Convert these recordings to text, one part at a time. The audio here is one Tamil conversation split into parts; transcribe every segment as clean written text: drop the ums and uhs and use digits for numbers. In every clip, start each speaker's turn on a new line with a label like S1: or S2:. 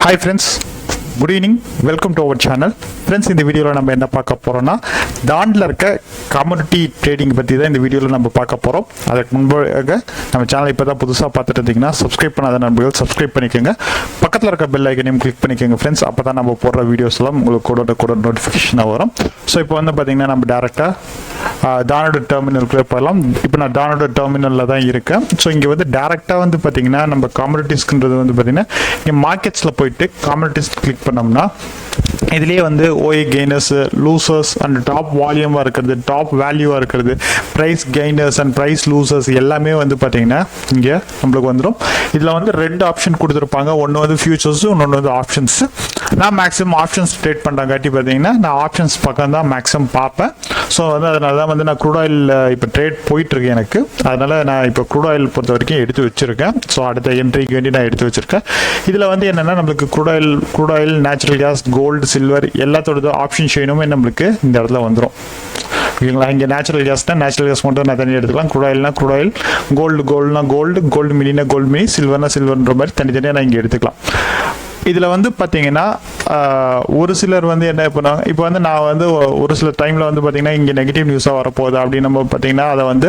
S1: Hi friends, good evening, welcome to our channel. Friends, இந்த வீடியோவில் நம்ம என்ன பார்க்க போகிறோம்னா தான்ல இருக்க கம்யூனிட்டி ட்ரேடிங் பற்றி தான் இந்த வீடியோவில் நம்ம பார்க்க போகிறோம். அதுக்கு முன்பாக நம்ம சேனல் இப்போ தான் புதுசாக பார்த்துட்டு இருந்தீங்கன்னா சப்ஸ்கிரைப் பண்ணாத நண்பர்கள் சப்ஸ்கிரைப் பண்ணிக்கோங்க. பக்கத்தில் இருக்க பெல் ஐக்கனையும் கிளிக் பண்ணிக்கோங்க ஃப்ரெண்ட்ஸ். அப்போ தான் நம்ம போடுற வீடியோஸ்லாம் உங்களுக்கு கூட நோட்டிஃபிகேஷனாக வரும். ஸோ இப்போ வந்து பார்த்தீங்கன்னா நம்ம டேரெக்டாக தானோட டெர்மினலுக்குள்ளே போகலாம். இப்போ நான் தானோட டெர்மினலில் தான் இருக்கேன். ஸோ இங்கே வந்து டேரெக்டாக வந்து பார்த்தீங்கன்னா நம்ம கம்யூனிட்டிஸ்க்குன்றது வந்து பார்த்தீங்கன்னா இங்கே மார்க்கெட்ஸில் போயிட்டு கம்யூனிட்டிஸ் கிளிக் பண்ணோம்னா இதுலேயே வந்து ஓஏ கெய்னர்ஸ், லூசர்ஸ் அண்ட் டாப் வால்யூமாக இருக்கிறது, டாப் வேல்யூவாக இருக்கிறது, price gainers and price losers எல்லாமே வந்து பார்த்தீங்கன்னா இங்கே நம்மளுக்கு வந்துடும். இதில் வந்து ரெண்டு ஆப்ஷன் கொடுத்துருப்பாங்க. ஒன்று வந்து ஃபியூச்சர்ஸு, இன்னொன்று வந்து ஆப்ஷன்ஸ். நான் மேக்ஸிமம் ஆப்ஷன்ஸ் ட்ரேட் பண்ணுறங்காட்டி பார்த்தீங்கன்னா நான் ஆப்ஷன்ஸ் பக்கம் தான் மேக்ஸிமம் பார்ப்பேன். ஸோ வந்து அதனால தான் வந்து நான் க்ரூட் ஆயில் இப்போ ட்ரேட் போயிட்டுருக்கு எனக்கு. அதனால் நான் இப்போ க்ரூட் ஆயில் பொறுத்த வரைக்கும் எடுத்து வச்சுருக்கேன். ஸோ அடுத்த என்ட்ரிக்கு வேண்டி நான் எடுத்து வச்சுருக்கேன். இதில் வந்து என்னென்னா நம்மளுக்கு crude oil, natural gas, gold, silver எல்லாத்தோட ஆப்ஷன் ஷெயினுமே நம்மளுக்கு இந்த இடத்துல வந்துடும். ஓகேங்களா? இங்கே நேச்சுரல் கேஸ்னால் நேச்சுரல் கேஸ் மட்டும் நான் தனியாக எடுத்துக்கலாம். க்ரூட் ஆயில்னா க்ரூட் ஆயில், கோல்டுனா கோல்டு மினினா கோல்டு மினி, சில்வர்னா சில்வர்ன்ற மாதிரி தனித்தனியாக நான் இங்கே எடுத்துக்கலாம். இதில் வந்து பார்த்தீங்கன்னா ஒரு சிலர் வந்து என்ன பண்ணுவாங்க, இப்போ வந்து நான் வந்து ஒரு சில டைமில் வந்து பார்த்தீங்கன்னா இங்கே நெகட்டிவ் நியூஸாக வரப்போகுது அப்படின்னு நம்ம பார்த்தீங்கன்னா அதை வந்து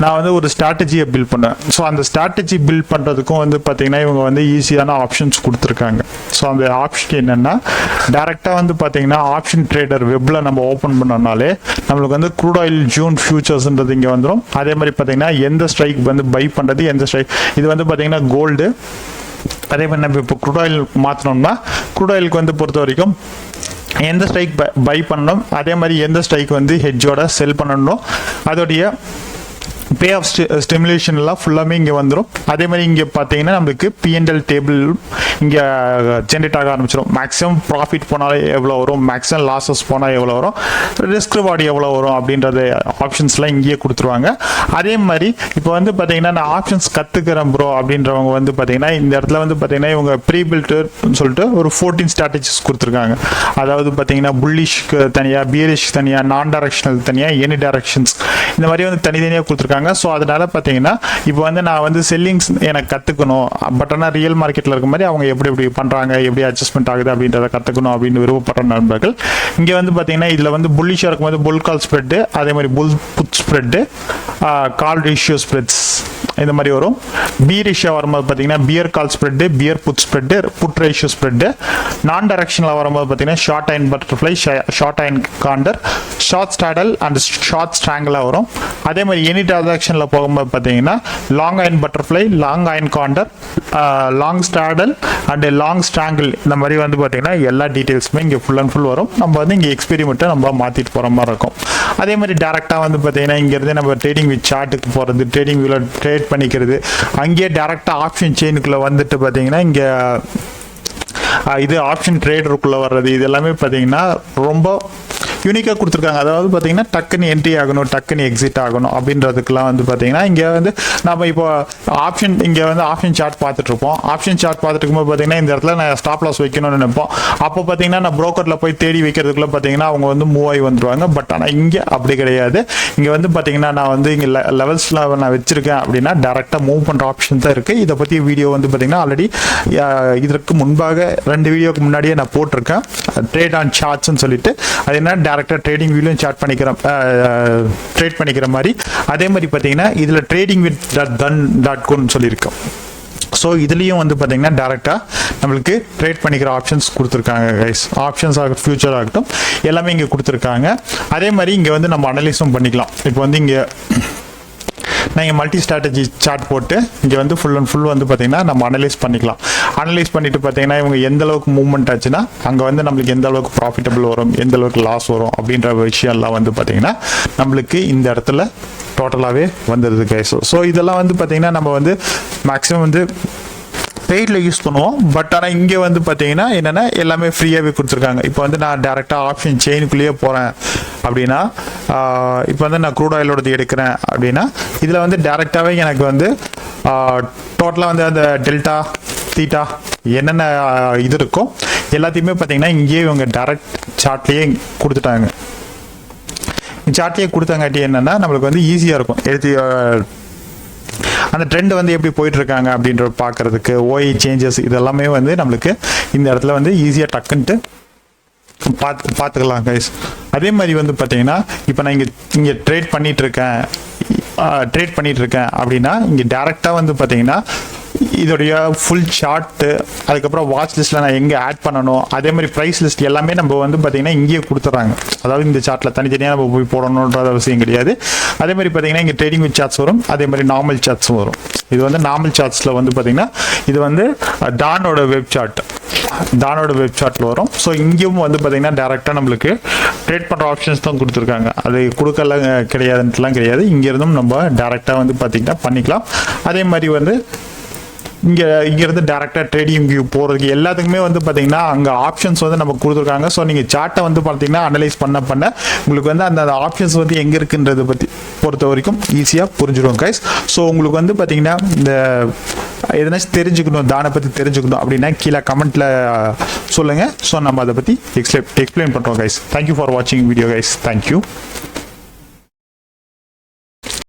S1: நான் வந்து ஒரு ஸ்ட்ராட்டஜியை பில்ட் பண்ணேன். ஸோ அந்த ஸ்ட்ராட்டஜி பில்ட் பண்ணுறதுக்கும் வந்து பார்த்தீங்கன்னா இவங்க வந்து ஈஸியான ஆப்ஷன்ஸ் கொடுத்துருக்காங்க. ஸோ அந்த ஆப்ஷன் என்னென்னா டேரெக்டாக வந்து பார்த்தீங்கன்னா ஆப்ஷன் ட்ரேடர் வெப்பில் நம்ம ஓப்பன் பண்ணோம்னாலே நம்மளுக்கு வந்து க்ரூட் ஆயில் ஜூன் ஃபியூச்சர்ஸ்ன்றது இங்கே வந்துடும். அதே மாதிரி பார்த்தீங்கன்னா எந்த ஸ்ட்ரைக் வந்து பை பண்ணுறது, எந்த ஸ்ட்ரைக், இது வந்து பார்த்தீங்கன்னா கோல்டு. அதே மாதிரி நம்ம இப்போ க்ரூட் ஆயில் மாற்றினோம்னா க்ரூட் ஆயிலுக்கு வந்து பொறுத்த வரைக்கும் எந்த ஸ்ட்ரைக் பை பண்ணணும், அதே மாதிரி எந்த ஸ்ட்ரைக் வந்து ஹெட்ஜோட செல் பண்ணணும், அதோடைய பே ஆஃப் ஸ்டிமுலேஷன்லாம் ஃபுல்லாமே இங்கே வந்துடும். அதே மாதிரி இங்கே பார்த்தீங்கன்னா நம்மளுக்கு பிஎன்எல் டேபிள் இங்கே ஜென்ரேட் ஆக ஆரம்பிச்சிடும். மேக்ஸிமம் ப்ராஃபிட் போனாலே எவ்வளோ வரும், மேக்ஸிமம் லாஸஸ் போனால் எவ்வளோ வரும், ரிஸ்க் ரிவார்டு எவ்வளோ வரும் அப்படின்றது ஆப்ஷன்ஸ்லாம் இங்கேயே கொடுத்துருவாங்க. அதே மாதிரி இப்போ வந்து பார்த்தீங்கன்னா நான் ஆப்ஷன்ஸ் கற்றுக்கிறேன் ப்ரோ அப்படின்றவங்க வந்து பார்த்தீங்கன்னா இந்த இடத்துல வந்து பார்த்தீங்கன்னா இவங்க ப்ரீ பில்டர்னு சொல்லிட்டு ஒரு 14 ஸ்ட்ராட்டஜிஸ் கொடுத்துருக்காங்க. அதாவது பார்த்தீங்கன்னா புல்லிஷ்க்கு தனியாக, பியரிஷ்க்கு தனியாக, நான் டைரக்ஷனல் தனியாக, எனி டைரக்ஷன்ஸ் இந்த மாதிரி வந்து தனித்தனியாக கொடுத்துருக்காங்க. ஸோ அதனால பார்த்தீங்கன்னா இப்போ வந்து நான் வந்து செல்லிங்ஸ் எனக்கு கற்றுக்கணும், பட் ஆனால் ரியல் மார்க்கெட்டில் இருக்க மாதிரி அவங்க எப்படி பண்ணுறாங்க, எப்படி அட்ஜஸ்ட்மெண்ட் ஆகுது அப்படின்றத கற்றுக்கணும் அப்படின்னு விருப்பப்படுற நண்பர்கள் இங்கே வந்து பார்த்தீங்கன்னா இதில் வந்து புல்லிஷாக இருக்கும்போது புல் கால் ஸ்ப்ரெட்டு, அதே மாதிரி bull put spread, call ratio spreads இந்த மாதிரி வரும். பியர் ரேஷியோ வரும்போது பார்த்தீங்கன்னா bear call spread, bear put spread, put ratio spread. நான் டைரக்ஷனில் வரும்போது பார்த்தீங்கன்னா short iron butterfly, short iron condor, short straddle and short ஸ்ட்ராங்கிளாக வரும். அதே மாதிரி எனி டிரான்சாக்ஷனில் போகும்போது பார்த்தீங்கன்னா long iron butterfly, long iron condor, long straddle and long strangle இந்த மாதிரி வந்து பார்த்தீங்கன்னா எல்லா டீட்டெயில்ஸுமே இங்கே ஃபுல் அண்ட் ஃபுல் வரும். நம்ம வந்து இங்கே எக்ஸ்பெரிமெண்ட்டை நம்ம மாற்றிட்டு போகிற மாதிரி இருக்கும். அதே மாதிரி டேரெக்டாக வந்து பார்த்தீங்கன்னா இங்கேருந்து நம்ம ட்ரேடிங் வித் சார்ட்டுக்கு போகிறது, ட்ரேடிங் வியூவில் ட்ரேட் பண்ணிக்கிறது, அங்கேயே டேரெக்டாக ஆப்ஷன் செயினுக்குள்ளே வந்துட்டு பார்த்தீங்கன்னா இங்கே இது ஆப்ஷன் ட்ரேடருக்குள்ளே வர்றது, இது எல்லாமே பார்த்தீங்கன்னா ரொம்ப யூனிக்காக கொடுத்துருக்காங்க. அதாவது பார்த்தீங்கன்னா டக்குன்னு என்ட்ரி ஆகணும், டக்குன்னு எக்ஸிட் ஆகணும் அப்படின்றதுக்குலாம் வந்து பார்த்தீங்கன்னா இங்கே வந்து நம்ம இப்போ ஆப்ஷன் இங்கே வந்து ஆப்ஷன் சார்ட் பார்த்துட்டு இருப்போம். ஆப்ஷன் சார்ட் பார்த்துட்டு இருக்கும்போது பார்த்தீங்கன்னா இந்த இடத்துல நான் ஸ்டாப் லாஸ் வைக்கணும்னு நினைப்போம். அப்போ பார்த்தீங்கன்னா நான் ப்ரோக்கரில் போய் தேடி வைக்கிறதுக்குள்ள பார்த்தீங்கன்னா அவங்க வந்து மூவ் ஆகி வந்துடுவாங்க. பட் ஆனால் இங்கே அப்படி கிடையாது. இங்கே வந்து பார்த்தீங்கன்னா நான் வந்து இங்கே லெவல்ஸில் நான் வச்சிருக்கேன் அப்படின்னா டேரெக்டாக மூவ் பண்ணுற ஆப்ஷன் தான் இருக்குது. இதை பற்றி வீடியோ வந்து பார்த்தீங்கன்னா ஆல்ரெடி இதற்கு முன்பாக 2 வீடியோக்கு முன்னாடியே நான் போட்டிருக்கேன், ட்ரேட் ஆன் சார்ட்ஸ்ன்னு சொல்லிட்டு. அது என்ன டேரக்டாக ட்ரேடிங் வியூலையும் ட்ரேட் பண்ணிக்கிற மாதிரி. அதே மாதிரி பார்த்தீங்கன்னா இதில் ட்ரேடிங் வித் Dhan.com சொல்லியிருக்கோம். ஸோ இதுலேயும் வந்து பார்த்தீங்கன்னா டேரெக்டாக நம்மளுக்கு ட்ரேட் பண்ணிக்கிற ஆப்ஷன்ஸ் கொடுத்துருக்காங்க கைஸ். ஆப்ஷன்ஸ் ஆகட்டும், ஃபியூச்சர் ஆகட்டும், எல்லாமே இங்கே கொடுத்துருக்காங்க. அதே மாதிரி இங்கே வந்து நம்ம அனலைஸும் பண்ணிக்கலாம். இப்போ வந்து இங்கே நீங்கள் மல்டி ஸ்ட்ராட்டஜி சார்ட் போட்டு இங்கே வந்து ஃபுல் அண்ட் ஃபுல் வந்து பார்த்தீங்கன்னா நம்ம அனலைஸ் பண்ணிக்கலாம். அனலைஸ் பண்ணிட்டு பார்த்தீங்கன்னா இவங்க எந்த அளவுக்கு மூவ்மெண்ட் ஆச்சுன்னா அங்கே வந்து நம்மளுக்கு எந்த அளவுக்கு ப்ராஃபிட்டபிள் வரும், எந்த அளவுக்கு லாஸ் வரும் அப்படின்ற விஷயம்லாம் வந்து பார்த்தீங்கன்னா நம்மளுக்கு இந்த இடத்துல டோட்டலாகவே வந்துடுது கைஸ். ஸோ இதெல்லாம் வந்து பார்த்தீங்கன்னா நம்ம வந்து மேக்ஸிமம் வந்து பெய்டில் யூஸ் பண்ணுவோம். பட் ஆனால் இங்கே வந்து பார்த்தீங்கன்னா என்னென்னா எல்லாமே ஃப்ரீயாகவே கொடுத்துருக்காங்க. இப்போ வந்து நான் டேரெக்டாக ஆப்ஷன் செயினுக்குள்ளேயே போகிறேன் அப்படின்னா இப்போ வந்து நான் க்ரூட் ஆயிலோடது எடுக்கிறேன் அப்படின்னா இதில் வந்து டேரெக்டாகவே எனக்கு வந்து டோட்டலாக வந்து அந்த டெல்டா, தீட்டா என்னென்ன இது இருக்கோ எல்லாத்தையுமே பார்த்தீங்கன்னா இங்கேயே இவங்க டேரெக்ட் சார்ட்லேயே கொடுத்துட்டாங்க. சார்ட்லேயே கொடுத்தாங்காட்டி என்னென்னா நம்மளுக்கு வந்து ஈஸியாக இருக்கும். அந்த ட்ரெண்ட் வந்து எப்படி போயிட்டு இருக்காங்க அப்படின்ற பார்க்கறதுக்கு ஓஐ சேஞ்சஸ் இதெல்லாமே வந்து நம்மளுக்கு இந்த இடத்துல வந்து ஈஸியாக டக்குன்ட்டு பார்த்துக்கலாம் கைஸ். அதே மாதிரி வந்து பார்த்தீங்கன்னா இப்போ நான் இங்கே ட்ரேட் பண்ணிட்டு இருக்கேன் அப்படின்னா இங்கே டேரெக்டாக வந்து பார்த்தீங்கன்னா இதோடைய ஃபுல் சார்ட்டு, அதுக்கப்புறம் வாட்ச் லிஸ்ட்டில் நான் எங்கே ஆட் பண்ணணும், அதே மாதிரி ப்ரைஸ் லிஸ்ட் எல்லாமே நம்ம வந்து பார்த்தீங்கன்னா இங்கேயே கொடுத்துட்றாங்க. அதாவது இந்த சார்ட்டில் தனித்தனியாக நம்ம போய் போடணுன்ற அவசியம் கிடையாது. அதே மாதிரி பார்த்தீங்கன்னா இங்கே ட்ரேடிங் வித் சார்ட்ஸ் வரும், அதே மாதிரி நார்மல் சார்ட்ஸும் வரும். இது வந்து நார்மல் சார்ட்ஸில் வந்து பார்த்தீங்கன்னா இது வந்து டானோட வெப் சார்ட்டில் வரும். ஸோ இங்கேயும் வந்து பார்த்தீங்கன்னா டேரெக்டாக நம்மளுக்கு ட்ரேட் பண்ணுற ஆப்ஷன்ஸ் தான் கொடுத்துருக்காங்க. அது கொடுக்கல கிடையாதுன்ட்டுலாம் கிடையாது. இங்கேருந்தும் நம்ம டேரெக்டாக வந்து பார்த்தீங்கன்னா பண்ணிக்கலாம். அதே மாதிரி வந்து இங்கேருந்து டேரெக்டாக ட்ரேடிங் வியூ போகிறதுக்கு எல்லாத்துக்குமே வந்து பார்த்தீங்கன்னா அங்கே ஆப்ஷன்ஸ் வந்து நமக்கு கொடுத்துருக்காங்க. ஸோ நீங்கள் சார்ட்டை வந்து பார்த்தீங்கன்னா அனலைஸ் பண்ண உங்களுக்கு வந்து அந்த ஆப்ஷன்ஸ் வந்து எங்கே இருக்குன்றதை பற்றி பொறுத்த வரைக்கும் ஈஸியாக புரிஞ்சிடும் கைஸ். ஸோ உங்களுக்கு வந்து பார்த்தீங்கன்னா இந்த எதனாச்சும் தெரிஞ்சுக்கணும், தானை பற்றி தெரிஞ்சுக்கணும் அப்படின்னா கீழே கமெண்ட்டில் சொல்லுங்கள். ஸோ நம்ம அதை பற்றி எக்ஸ்பிளைன் பண்ணுறோம் கைஸ். தேங்க்யூ ஃபார் வாட்சிங் வீடியோ கைஸ். தேங்க்யூ.